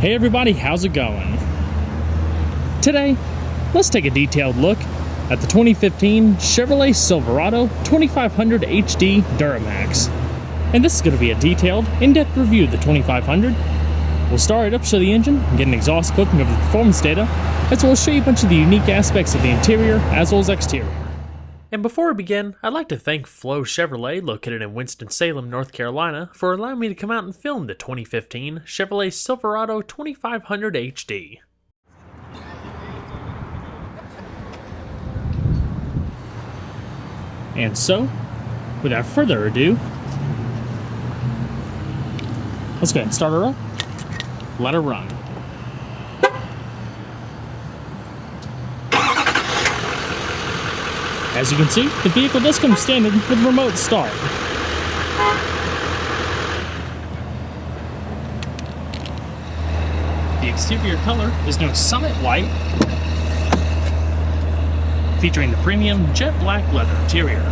Hey everybody, how's it going? Today, let's take a detailed look at the 2015 Chevrolet Silverado 2500HD Duramax. And this is going to be a detailed, in-depth review of the 2500. We'll start it up, show the engine, and get an exhaust cooking of the performance data, as well as show you a bunch of the unique aspects of the interior as well as exterior. And before we begin, I'd like to thank Flo Chevrolet, located in Winston-Salem, North Carolina, for allowing me to come out and film the 2015 Chevrolet Silverado 2500HD. And so, without further ado, let's go ahead and start her up, let her run. As you can see, the vehicle does come standard with remote start. The exterior color is known as Summit White, featuring the premium jet black leather interior.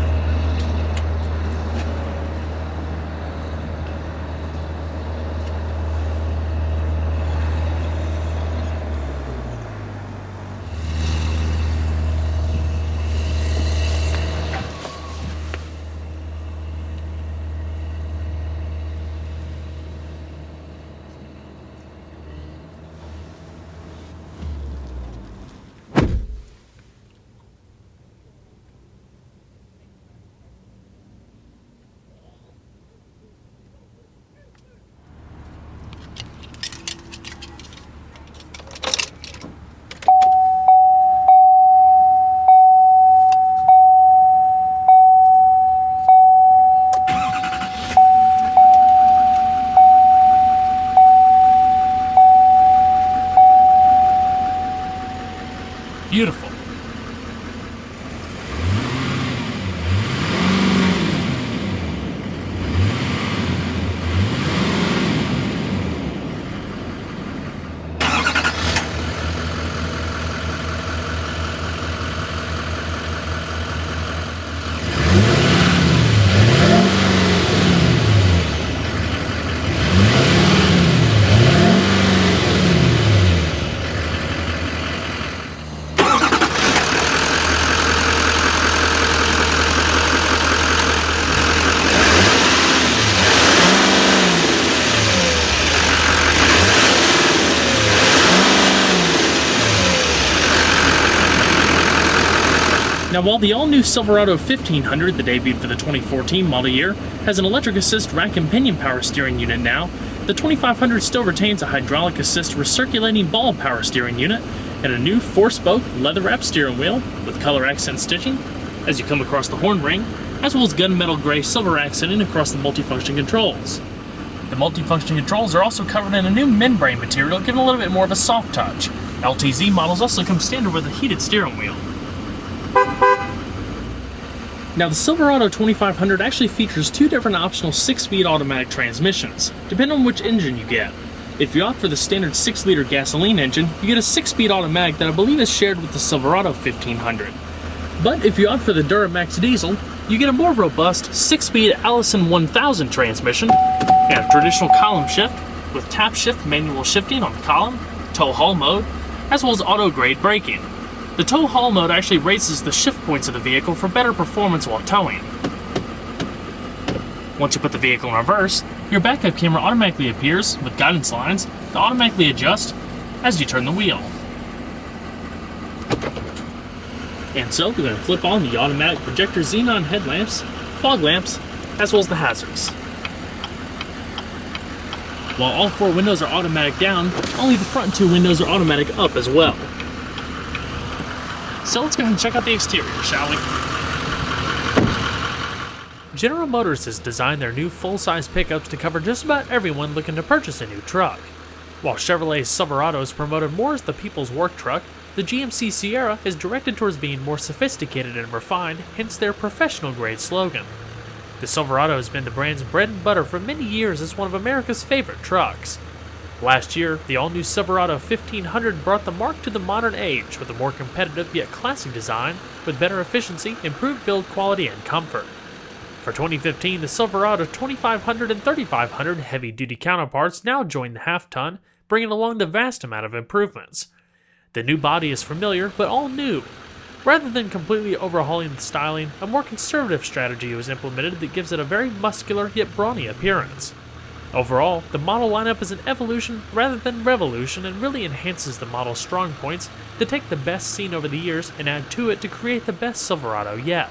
Beautiful. Now, while the all-new Silverado 1500 that debuted for the 2014 model year has an electric assist rack and pinion power steering unit now, the 2500 still retains a hydraulic assist recirculating ball power steering unit and a new 4-spoke leather-wrapped steering wheel with color accent stitching as you come across the horn ring, as well as gunmetal gray silver accenting across the multifunction controls. The multifunction controls are also covered in a new membrane material, giving a little bit more of a soft touch. LTZ models also come standard with a heated steering wheel. Now, the Silverado 2500 actually features two different optional 6-speed automatic transmissions, depending on which engine you get. If you opt for the standard 6-liter gasoline engine, you get a 6-speed automatic that I believe is shared with the Silverado 1500. But if you opt for the Duramax diesel, you get a more robust 6-speed Allison 1000 transmission and a traditional column shift with tap shift manual shifting on the column, tow haul mode, as well as auto-grade braking. The tow haul mode actually raises the shift points of the vehicle for better performance while towing. Once you put the vehicle in reverse, your backup camera automatically appears with guidance lines that automatically adjust as you turn the wheel. And so we're going to flip on the automatic projector xenon headlamps, fog lamps, as well as the hazards. While all 4 windows are automatic down, only the front 2 windows are automatic up as well. So let's go ahead and check out the exterior, shall we? General Motors has designed their new full-size pickups to cover just about everyone looking to purchase a new truck. While Chevrolet's Silverado is promoted more as the people's work truck, the GMC Sierra is directed towards being more sophisticated and refined, hence their professional-grade slogan. The Silverado has been the brand's bread and butter for many years as one of America's favorite trucks. Last year, the all-new Silverado 1500 brought the mark to the modern age with a more competitive yet classic design with better efficiency, improved build quality, and comfort. For 2015, the Silverado 2500 and 3500 heavy-duty counterparts now join the half-ton, bringing along the vast amount of improvements. The new body is familiar, but all new. Rather than completely overhauling the styling, a more conservative strategy was implemented that gives it a very muscular yet brawny appearance. Overall, the model lineup is an evolution rather than revolution and really enhances the model's strong points to take the best seen over the years and add to it to create the best Silverado yet.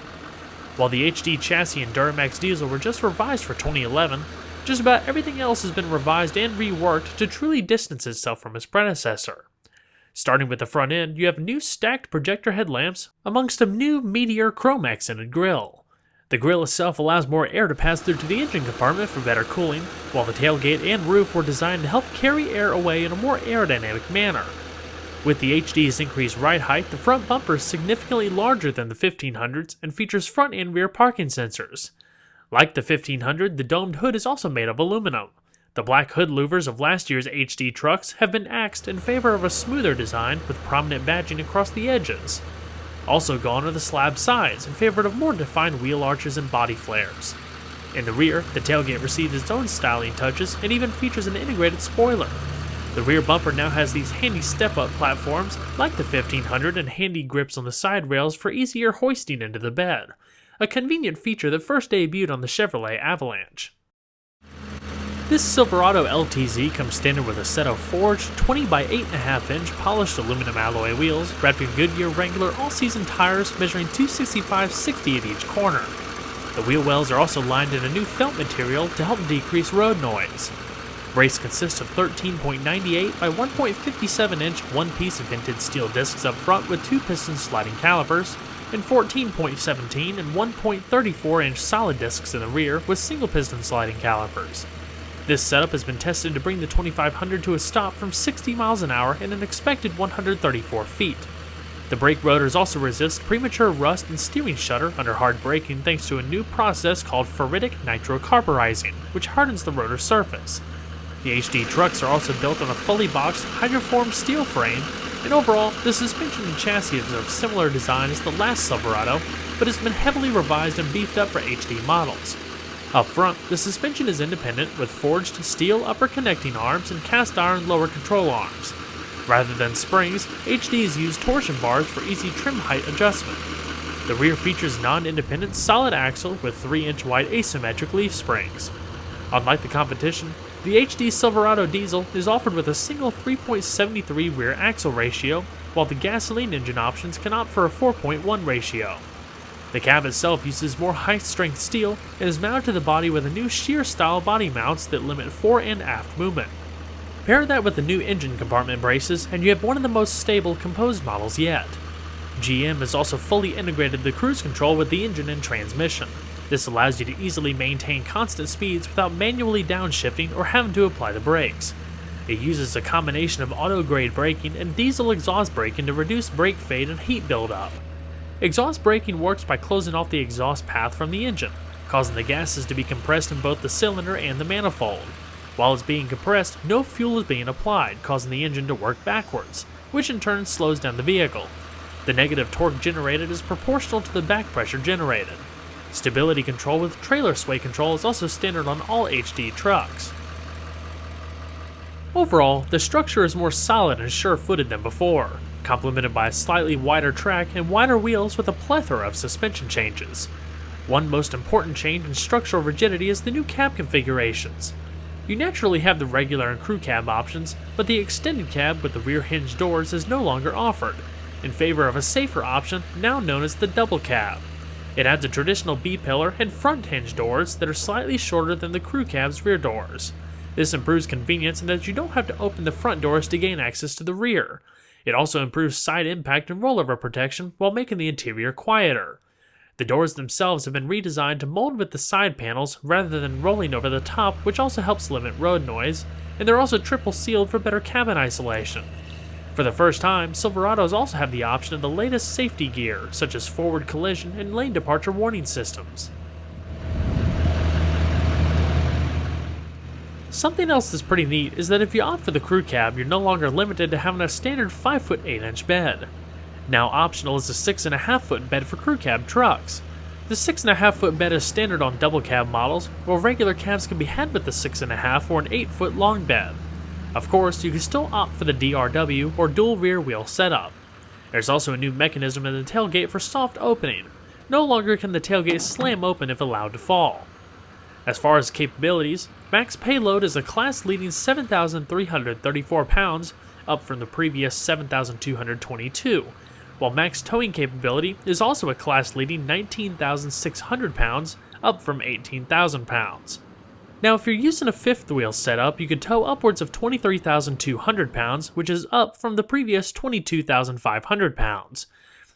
While the HD chassis and Duramax diesel were just revised for 2011, just about everything else has been revised and reworked to truly distance itself from its predecessor. Starting with the front end, you have new stacked projector headlamps amongst a new Meteor chrome accented grille. The grille itself allows more air to pass through to the engine compartment for better cooling, while the tailgate and roof were designed to help carry air away in a more aerodynamic manner. With the HD's increased ride height, the front bumper is significantly larger than the 1500s and features front and rear parking sensors. Like the 1500, the domed hood is also made of aluminum. The black hood louvers of last year's HD trucks have been axed in favor of a smoother design with prominent badging across the edges. Also gone are the slab sides in favor of more defined wheel arches and body flares. In the rear, the tailgate receives its own styling touches and even features an integrated spoiler. The rear bumper now has these handy step-up platforms like the 1500 and handy grips on the side rails for easier hoisting into the bed, a convenient feature that first debuted on the Chevrolet Avalanche. This Silverado LTZ comes standard with a set of forged 20 by 8.5 inch polished aluminum alloy wheels wrapped in Goodyear Wrangler all-season tires measuring 265/60 at each corner. The wheel wells are also lined in a new felt material to help decrease road noise. Brakes consist of 13.98 by 1.57 inch one-piece vented steel discs up front with 2-piston sliding calipers, and 14.17 and 1.34 inch solid discs in the rear with single-piston sliding calipers. This setup has been tested to bring the 2500 to a stop from 60 miles an hour in an expected 134 feet. The brake rotors also resist premature rust and steering shudder under hard braking thanks to a new process called ferritic nitrocarburizing, which hardens the rotor surface. The HD trucks are also built on a fully boxed hydroformed steel frame, and overall, the suspension and chassis is of similar design as the last Silverado, but has been heavily revised and beefed up for HD models. Up front, the suspension is independent with forged steel upper connecting arms and cast iron lower control arms. Rather than springs, HDs use torsion bars for easy trim height adjustment. The rear features non-independent solid axle with 3-inch wide asymmetric leaf springs. Unlike the competition, the HD Silverado diesel is offered with a single 3.73 rear axle ratio, while the gasoline engine options can opt for a 4.1 ratio. The cab itself uses more high-strength steel and is mounted to the body with a new shear-style body mounts that limit fore and aft movement. Pair that with the new engine compartment braces and you have one of the most stable composed models yet. GM has also fully integrated the cruise control with the engine and transmission. This allows you to easily maintain constant speeds without manually downshifting or having to apply the brakes. It uses a combination of auto-grade braking and diesel exhaust braking to reduce brake fade and heat buildup. Exhaust braking works by closing off the exhaust path from the engine, causing the gases to be compressed in both the cylinder and the manifold. While it's being compressed, no fuel is being applied, causing the engine to work backwards, which in turn slows down the vehicle. The negative torque generated is proportional to the back pressure generated. Stability control with trailer sway control is also standard on all HD trucks. Overall, the structure is more solid and sure-footed than before, complemented by a slightly wider track and wider wheels with a plethora of suspension changes. One most important change in structural rigidity is the new cab configurations. You naturally have the regular and crew cab options, but the extended cab with the rear hinge doors is no longer offered, in favor of a safer option now known as the double cab. It adds a traditional B-pillar and front hinge doors that are slightly shorter than the crew cab's rear doors. This improves convenience in that you don't have to open the front doors to gain access to the rear. It also improves side impact and rollover protection while making the interior quieter. The doors themselves have been redesigned to mold with the side panels rather than rolling over the top, which also helps limit road noise, and they're also triple sealed for better cabin isolation. For the first time, Silverados also have the option of the latest safety gear, such as forward collision and lane departure warning systems. Something else that's pretty neat is that if you opt for the crew cab, you're no longer limited to having a standard 5-foot 8-inch bed. Now optional is a 6.5-foot bed for crew cab trucks. The 6.5-foot bed is standard on double cab models, while regular cabs can be had with the 6.5 or an 8-foot long bed. Of course, you can still opt for the DRW or dual rear wheel setup. There's also a new mechanism in the tailgate for soft opening. No longer can the tailgate slam open if allowed to fall. As far as capabilities, max payload is a class-leading 7,334 pounds, up from the previous 7,222, while max towing capability is also a class-leading 19,600 pounds, up from 18,000 pounds. Now, if you're using a fifth wheel setup, you could tow upwards of 23,200 pounds, which is up from the previous 22,500 pounds.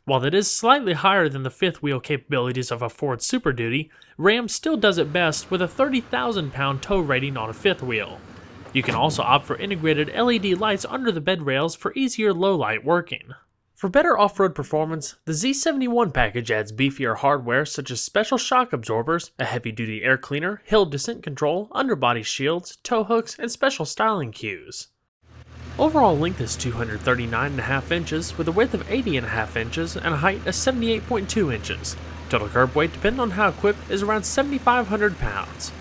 While that is slightly higher than the fifth wheel capabilities of a Ford Super Duty, Ram still does it best with a 30,000 pound tow rating on a fifth wheel. You can also opt for integrated LED lights under the bed rails for easier low-light working. For better off-road performance, the Z71 package adds beefier hardware such as special shock absorbers, a heavy-duty air cleaner, hill descent control, underbody shields, tow hooks, and special styling cues. Overall length is 239.5 inches with a width of 80.5 inches and a height of 78.2 inches. Total curb weight, depending on how equipped, is around 7,500 pounds.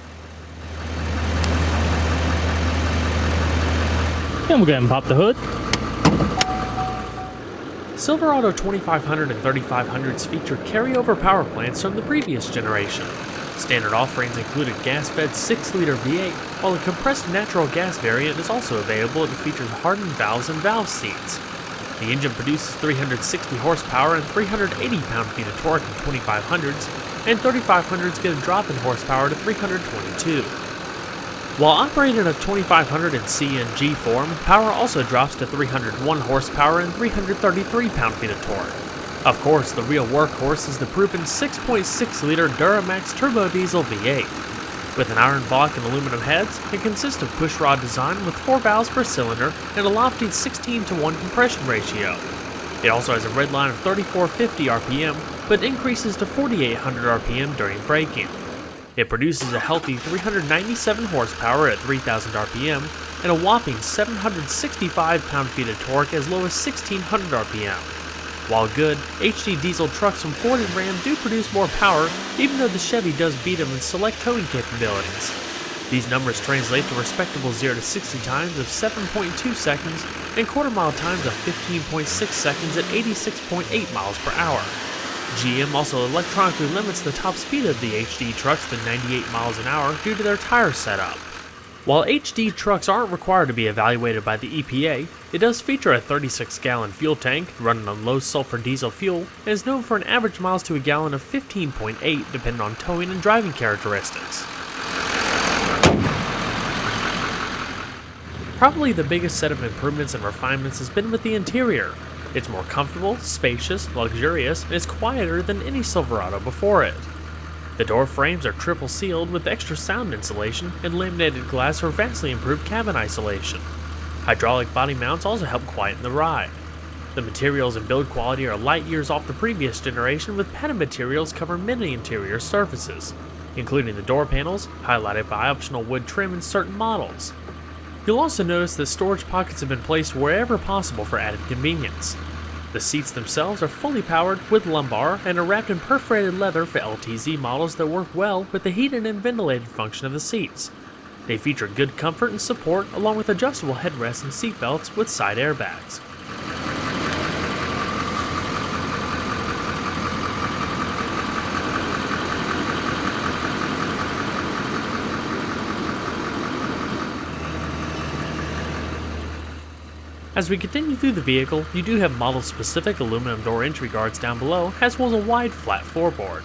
And we'll go ahead and pop the hood. Silverado 2500 and 3500s feature carryover power plants from the previous generation. Standard offerings include a gas-fed 6-liter V8, while a compressed natural gas variant is also available that features hardened valves and valve seats. The engine produces 360 horsepower and 380 pound-feet of torque in 2500s, and 3500s get a drop in horsepower to 322. While operating a 2500 in CNG form, power also drops to 301 horsepower and 333 pound-feet of torque. Of course, the real workhorse is the proven 6.6-liter Duramax turbo diesel V8. With an iron block and aluminum heads, it consists of pushrod design with 4 valves per cylinder and a lofty 16:1 compression ratio. It also has a red line of 3450 RPM, but increases to 4800 RPM during braking. It produces a healthy 397 horsepower at 3000 RPM and a whopping 765 pound-feet of torque as low as 1600 RPM. While good, HD diesel trucks from Ford and Ram do produce more power, even though the Chevy does beat them in select towing capabilities. These numbers translate to respectable 0 to 60 times of 7.2 seconds and quarter-mile times of 15.6 seconds at 86.8 miles per hour. GM also electronically limits the top speed of the HD trucks to 98 miles an hour due to their tire setup. While HD trucks aren't required to be evaluated by the EPA, it does feature a 36-gallon fuel tank running on low-sulfur diesel fuel and is known for an average miles to a gallon of 15.8 depending on towing and driving characteristics. Probably the biggest set of improvements and refinements has been with the interior. It's more comfortable, spacious, luxurious, and is quieter than any Silverado before it. The door frames are triple sealed with extra sound insulation, and laminated glass for vastly improved cabin isolation. Hydraulic body mounts also help quieten the ride. The materials and build quality are light years off the previous generation, with padded materials cover many interior surfaces, including the door panels, highlighted by optional wood trim in certain models. You'll also notice that storage pockets have been placed wherever possible for added convenience. The seats themselves are fully powered with lumbar and are wrapped in perforated leather for LTZ models that work well with the heated and ventilated function of the seats. They feature good comfort and support along with adjustable headrests and seat belts with side airbags. As we continue through the vehicle, you do have model-specific aluminum door entry guards down below, as well as a wide flat floorboard.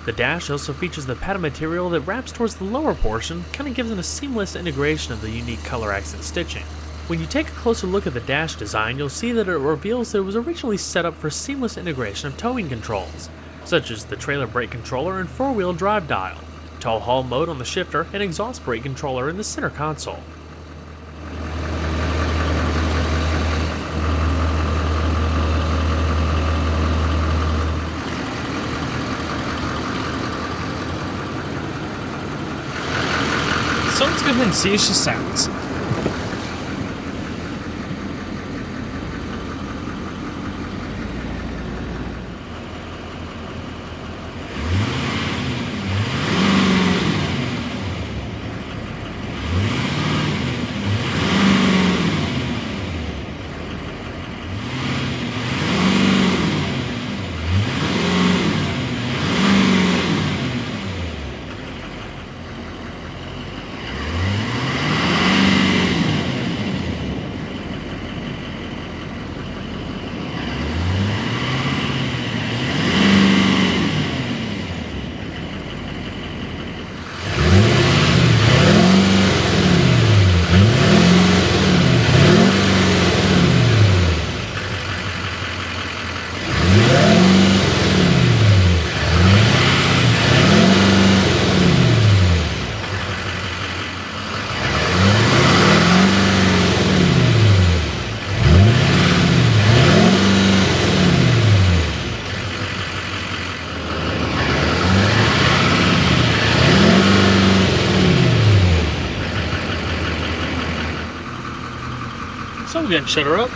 The dash also features the padded material that wraps towards the lower portion, kind of gives it a seamless integration of the unique color accent stitching. When you take a closer look at the dash design, you'll see that it reveals that it was originally set up for seamless integration of towing controls, such as the trailer brake controller and four-wheel drive dial, tow haul mode on the shifter, and exhaust brake controller in the center console. So let's go ahead and see how she sounds. go ahead and shut her up.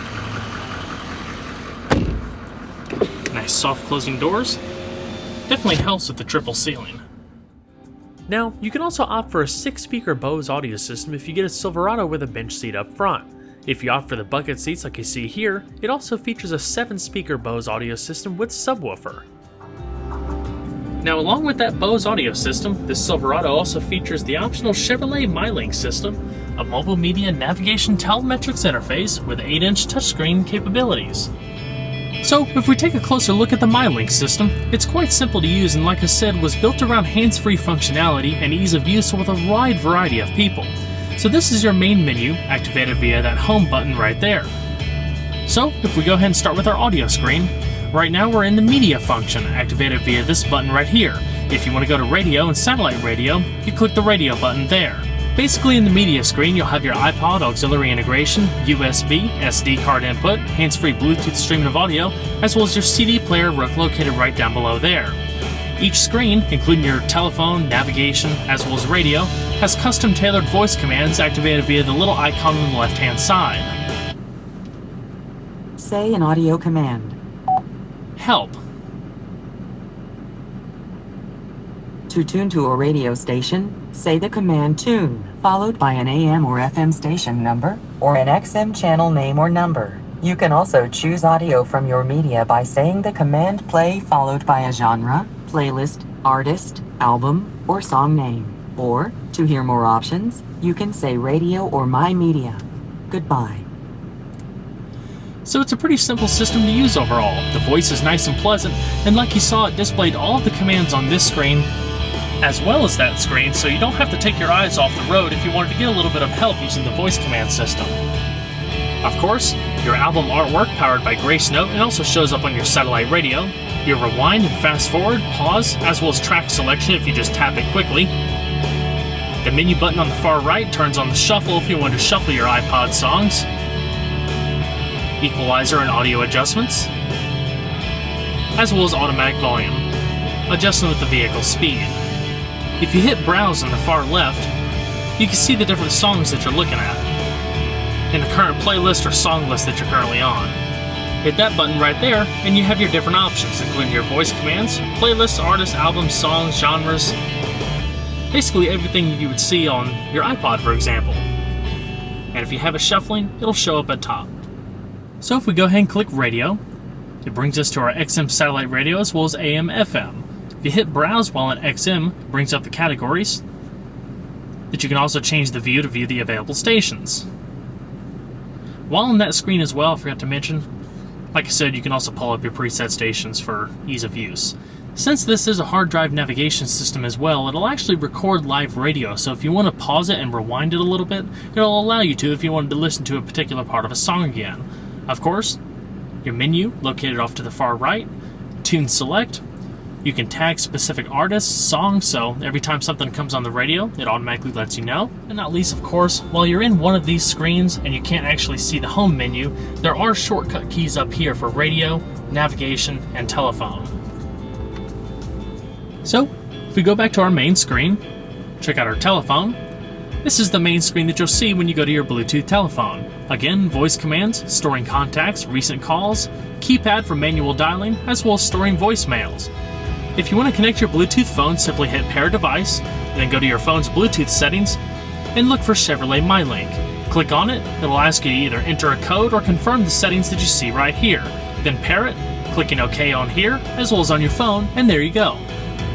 Nice soft closing doors. Definitely helps with the triple ceiling. Now, you can also opt for a 6-speaker Bose audio system if you get a Silverado with a bench seat up front. If you opt for the bucket seats like you see here, it also features a 7-speaker Bose audio system with subwoofer. Now, along with that Bose audio system, this Silverado also features the optional Chevrolet Mylink System, a mobile media navigation telemetrics interface with 8-inch touchscreen capabilities. So, if we take a closer look at the Mylink system, it's quite simple to use and like I said, was built around hands-free functionality and ease of use with a wide variety of people. So this is your main menu, activated via that home button right there. So, if we go ahead and start with our audio screen, right now we're in the media function, activated via this button right here. If you want to go to radio and satellite radio, you click the radio button there. Basically, in the media screen, you'll have your iPod auxiliary integration, USB, SD card input, hands-free Bluetooth streaming of audio, as well as your CD player located right down below there. Each screen, including your telephone, navigation, as well as radio, has custom-tailored voice commands activated via the little icon on the left-hand side. Say an audio command. Help. To tune to a radio station, say the command tune, followed by an AM or FM station number, or an XM channel name or number. You can also choose audio from your media by saying the command play followed by a genre, playlist, artist, album, or song name. Or, to hear more options, you can say radio or my media. Goodbye. So it's a pretty simple system to use overall. The voice is nice and pleasant, and like you saw, it displayed all of the commands on this screen as well as that screen, so you don't have to take your eyes off the road if you wanted to get a little bit of help using the voice command system. Of course, your album artwork powered by Grace Note and also shows up on your satellite radio, your rewind and fast forward, pause, as well as track selection if you just tap it quickly. The menu button on the far right turns on the shuffle if you want to shuffle your iPod songs. Equalizer and audio adjustments, as well as automatic volume, adjusting with the vehicle's speed. If you hit browse on the far left, you can see the different songs that you're looking at, and the current playlist or song list that you're currently on. Hit that button right there, and you have your different options, including your voice commands, playlists, artists, albums, songs, genres, basically everything you would see on your iPod, for example. And if you have it shuffling, it'll show up at top. So if we go ahead and click radio, it brings us to our XM satellite radio as well as AM, FM. If you hit browse while in XM, it brings up the categories that you can also change the view to view the available stations. While on that screen as well, I forgot to mention, like I said, you can also pull up your preset stations for ease of use. Since this is a hard drive navigation system as well, it'll actually record live radio, so if you want to pause it and rewind it a little bit, it'll allow you to if you wanted to listen to a particular part of a song again. Of course, your menu, located off to the far right, tune select. You can tag specific artists, songs, so every time something comes on the radio, it automatically lets you know. And not least, of course, while you're in one of these screens and you can't actually see the home menu, there are shortcut keys up here for radio, navigation, and telephone. So, if we go back to our main screen, check out our telephone, this is the main screen that you'll see when you go to your Bluetooth telephone. Again, voice commands, storing contacts, recent calls, keypad for manual dialing, as well as storing voicemails. If you want to connect your Bluetooth phone, simply hit Pair Device, then go to your phone's Bluetooth settings, and look for Chevrolet Mylink. Click on it, it'll ask you to either enter a code or confirm the settings that you see right here. Then pair it, clicking OK on here, as well as on your phone, and there you go.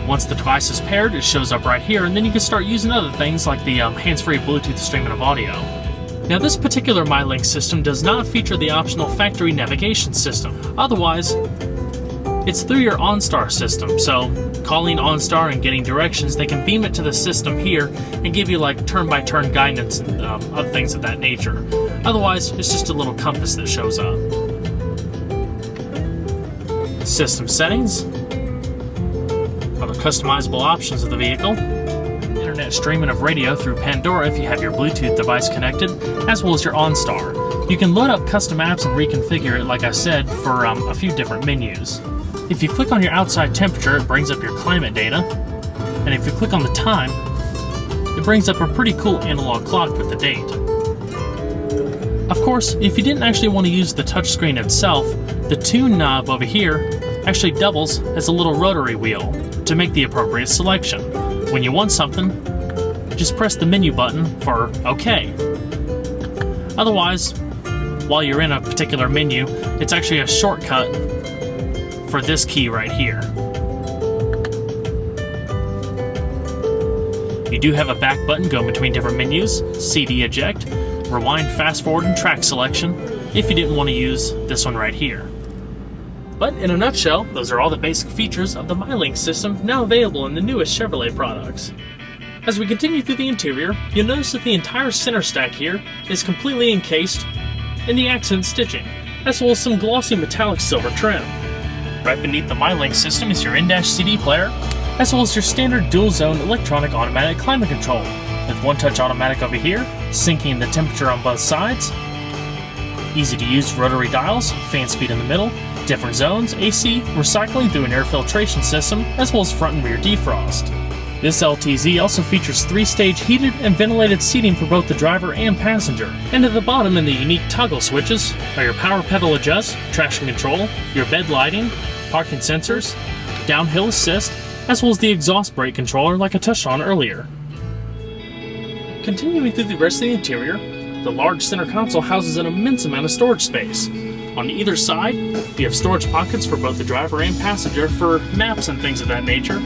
Once the device is paired, it shows up right here, and then you can start using other things like the hands-free Bluetooth streaming of audio. Now, this particular Mylink system does not feature the optional factory navigation system. Otherwise, it's through your OnStar system, so calling OnStar and getting directions, they can beam it to the system here and give you like turn-by-turn guidance and other things of that nature. Otherwise, it's just a little compass that shows up. System settings, other customizable options of the vehicle, internet streaming of radio through Pandora if you have your Bluetooth device connected, as well as your OnStar. You can load up custom apps and reconfigure it, like I said, for a few different menus. If you click on your outside temperature, it brings up your climate data, and if you click on the time, it brings up a pretty cool analog clock with the date. Of course, if you didn't actually want to use the touchscreen itself, the tune knob over here actually doubles as a little rotary wheel to make the appropriate selection. When you want something, just press the menu button for OK. Otherwise, while you're in a particular menu, it's actually a shortcut for this key right here. You do have a back button going between different menus, CD eject, rewind, fast forward, and track selection if you didn't want to use this one right here. But in a nutshell, those are all the basic features of the Mylink system now available in the newest Chevrolet products. As we continue through the interior, you'll notice that the entire center stack here is completely encased in the accent stitching, as well as some glossy metallic silver trim. Right beneath the Mylink system is your in-dash CD player, as well as your standard dual-zone electronic automatic climate control, with one-touch automatic over here, syncing the temperature on both sides, easy-to-use rotary dials, fan speed in the middle, different zones, AC, recycling through an air filtration system, as well as front and rear defrost. This LTZ also features 3-stage heated and ventilated seating for both the driver and passenger. And at the bottom in the unique toggle switches are your power pedal adjust, traction control, your bed lighting, parking sensors, downhill assist, as well as the exhaust brake controller like I touched on earlier. Continuing through the rest of the interior, the large center console houses an immense amount of storage space. On either side, you have storage pockets for both the driver and passenger for maps and things of that nature,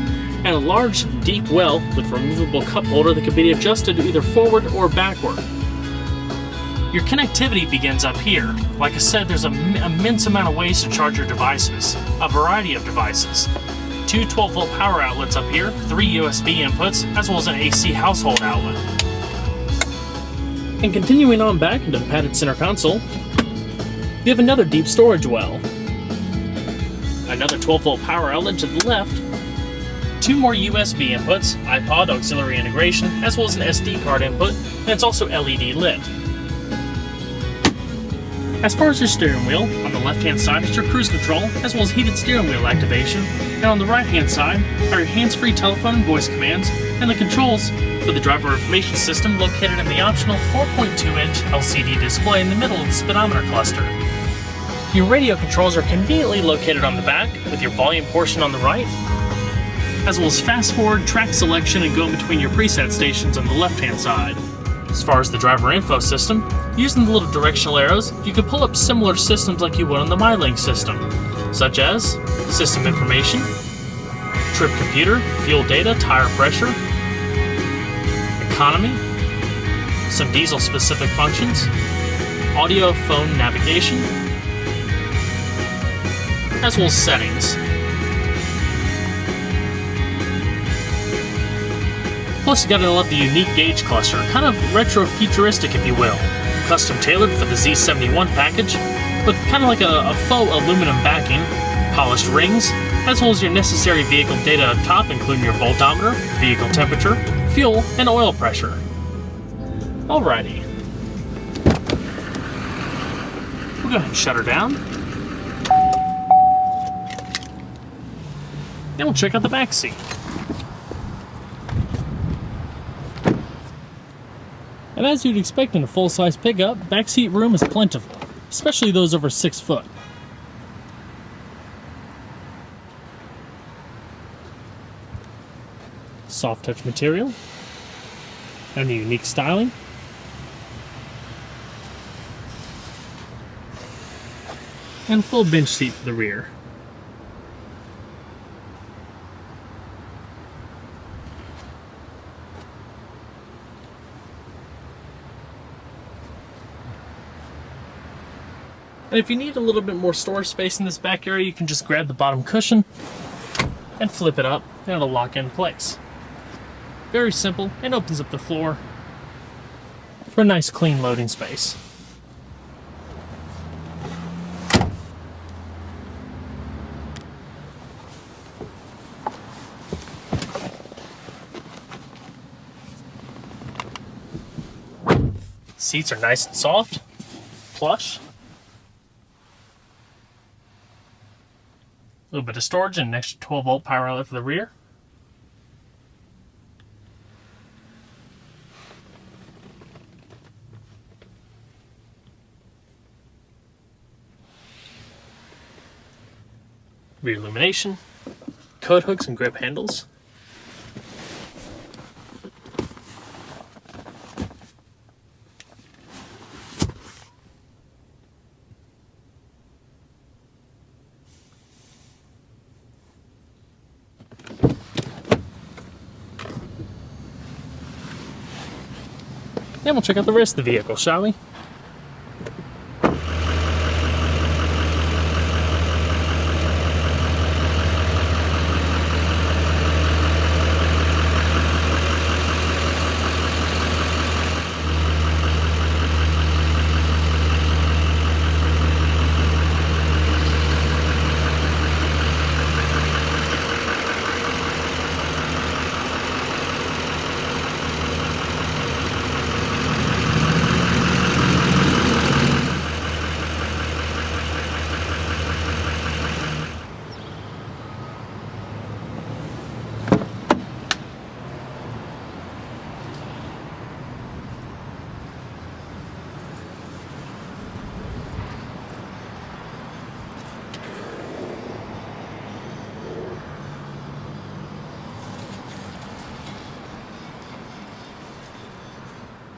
and a large, deep well with removable cup holder that can be adjusted either forward or backward. Your connectivity begins up here. Like I said, there's an immense amount of ways to charge your devices, a variety of devices. 2 12-volt power outlets up here, 3 USB inputs, as well as an AC household outlet. And continuing on back into the padded center console, you have another deep storage well. Another 12-volt power outlet to the left, 2 more USB inputs, iPod auxiliary integration, as well as an SD card input, and it's also LED lit. As far as your steering wheel, on the left-hand side is your cruise control, as well as heated steering wheel activation, and on the right-hand side are your hands-free telephone and voice commands, and the controls for the driver information system located in the optional 4.2-inch LCD display in the middle of the speedometer cluster. Your radio controls are conveniently located on the back, with your volume portion on the right, as well as fast-forward, track selection, and going between your preset stations on the left-hand side. As far as the driver info system, using the little directional arrows, you can pull up similar systems like you would on the Mylink system, such as system information, trip computer, fuel data, tire pressure, economy, some diesel-specific functions, audio, phone navigation, as well as settings. Plus, you gotta love the unique gauge cluster, kind of retro-futuristic if you will. Custom tailored for the Z71 package, with kind of like a faux aluminum backing, polished rings, as well as your necessary vehicle data up top, including your voltometer, vehicle temperature, fuel, and oil pressure. Alrighty. We'll go ahead and shut her down. Then we'll check out the back seat. And as you'd expect in a full-size pickup, backseat room is plentiful, especially those over 6 foot. Soft touch material, and the unique styling. And a full bench seat for the rear. And if you need a little bit more storage space in this back area, you can just grab the bottom cushion and flip it up, and it'll lock in place. Very simple, and opens up the floor for a nice clean loading space. Seats are nice and soft, plush. A little bit of storage and an extra 12-volt power outlet for the rear. rear illumination, coat hooks and grip handles, and we'll check out the rest of the vehicle, shall we?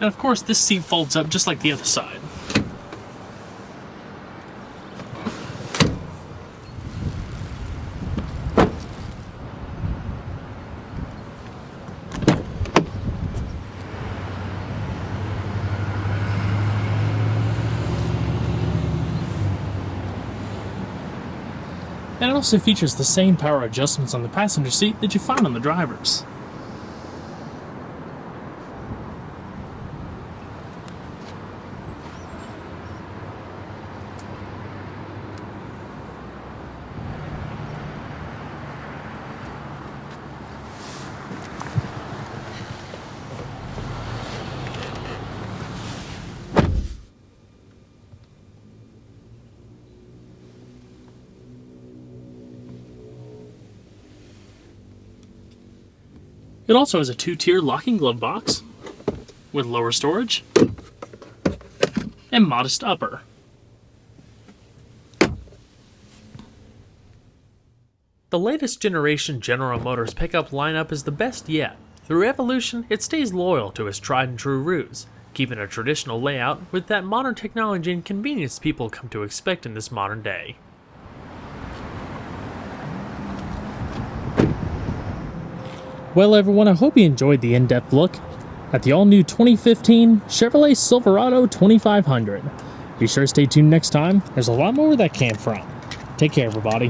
And of course, this seat folds up just like the other side. And it also features the same power adjustments on the passenger seat that you find on the driver's. It also has a 2-tier locking glove box with lower storage and modest upper. The latest generation General Motors pickup lineup is the best yet. Through evolution, it stays loyal to its tried and true roots, keeping a traditional layout with that modern technology and convenience people come to expect in this modern day. Well everyone, I hope you enjoyed the in-depth look at the all-new 2015 Chevrolet Silverado 2500. Be sure to stay tuned next time, there's a lot more where that came from. Take care everybody.